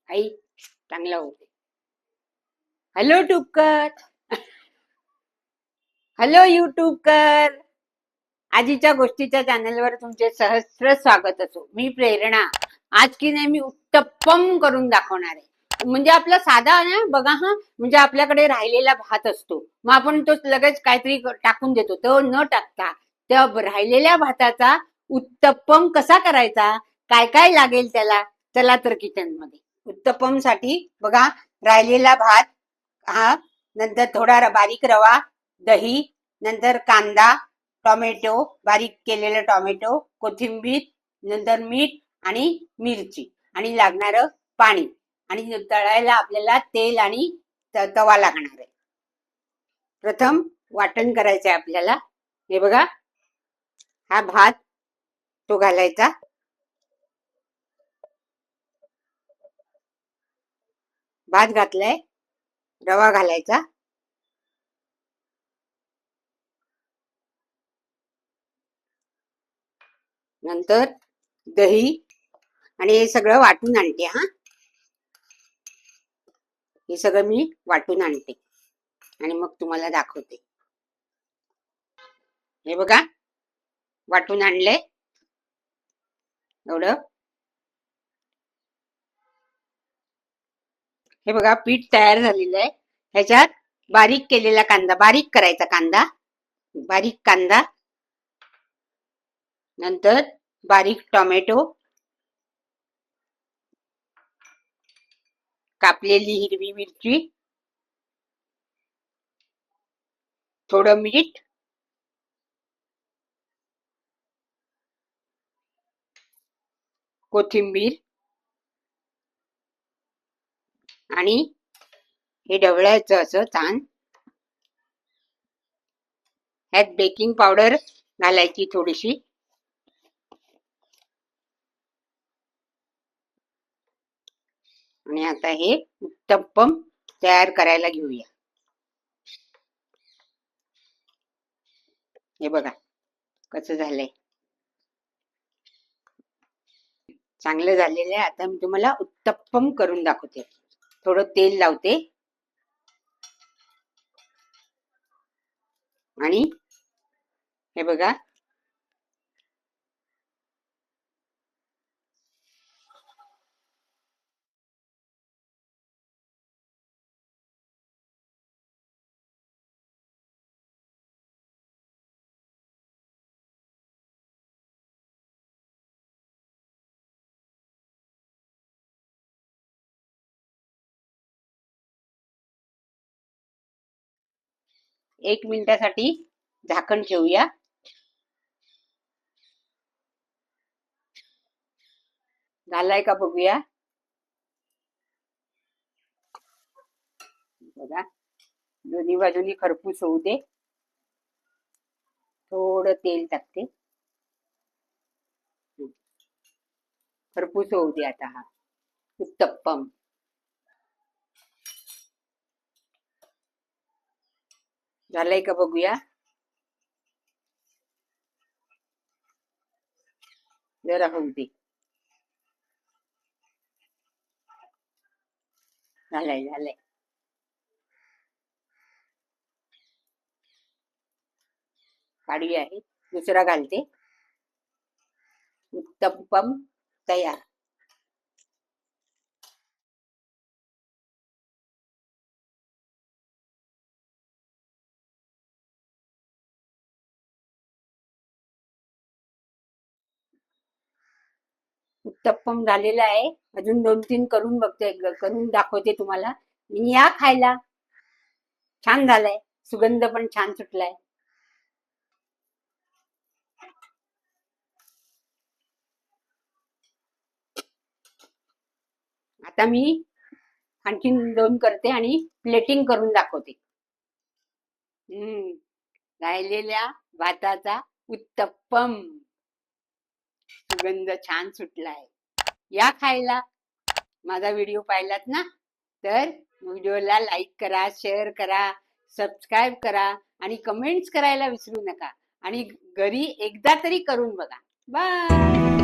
आई चांगला होते. हॅलो टुबकर, हॅलो युट्यूबकर. आजीच्या गोष्टीच्या चॅनलवर तुमचे सहस्र स्वागत असो. मी प्रेरणा. आज की नाही मी उत्तप्पम करून दाखवणार आहे. म्हणजे आपला साधा ना बघा हा, म्हणजे आपल्याकडे राहिलेला भात असतो, मग आपण तो लगेच काहीतरी टाकून देतो. तो न टाकता त्या राहिलेल्या भाताचा उत्तप्पम कसा करायचा, काय काय लागेल त्याला, चला तर किचन मध्ये. उत्तप्पम साठी बघा, राहिलेला भात हा, नंतर थोडा बारीक रवा, दही, नंतर कांदा, टोमॅटो, बारीक केलेलं टोमॅटो, कोथिंबीर, नंतर मीठ आणि मिरची आणि लागणारं पाणी. आणि तळायला आपल्याला तेल आणि तवा लागणार आहे. प्रथम वाटण करायचंय आपल्याला. हे बघा, हा भात तो घालायचा. भात घातलाय, रवा घालायचा, नंतर दही, आणि हे सगळं वाटून आणते. हा, हे सगळं मी वाटून आणते आणि मग तुम्हाला दाखवते. हे बघा, वाटून आणलंय एवढं. हे बघा, पीठ तयार झालेलं आहे. ह्याच्यात बारीक केलेला कांदा, बारीक करायचा कांदा, बारीक कांदा, नंतर बारीक टोमॅटो, कापलेली हिरवी मिरची, थोडं मीठ, कोथिंबीर आणि हे ढवळायचं असं छान. ह्यात बेकिंग पावडर घालायची थोडीशी. आणि आता हे उत्तप्पम तयार करायला घेऊया. हे बघा कसं झालंय, चांगलं झालेलं आहे. आता मी तुम्हाला उत्तप्पम करून दाखवते. थोडं तेल लावते आणि हे बघा, एक मिनिटासाठी झाकण ठेवूया. झालाय का बघूया. बघा, दोन्ही बाजूनी खरपूस होऊ दे. थोडं तेल टाकते, खरपूस होऊ दे. आता हा उत्तप्पम झालंय का बघूया. जरा होऊ दे. झालंय झालंय. काढूया. आहे दुसरा घालते. उत्तप्पम तयार. उत्तप्पम झालेला आहे. अजून 2-3 करून बघते, करून दाखवते तुम्हाला. या खायला. छान झालंय, सुगंध पण छान सुटलाय. आता मी आणखीन 2 करते आणि प्लेटिंग करून दाखवते. राहिलेल्या भाताचा उत्तप्पम. सुगंध छान सुटलाय. या खायला. माझा व्हिडिओ पाहिलात ना, तर व्हिडिओला लाईक करा, शेअर करा, सबस्क्राईब करा आणि कमेंट्स करायला विसरू नका. आणि घरी एकदा तरी करून बघा. बाय.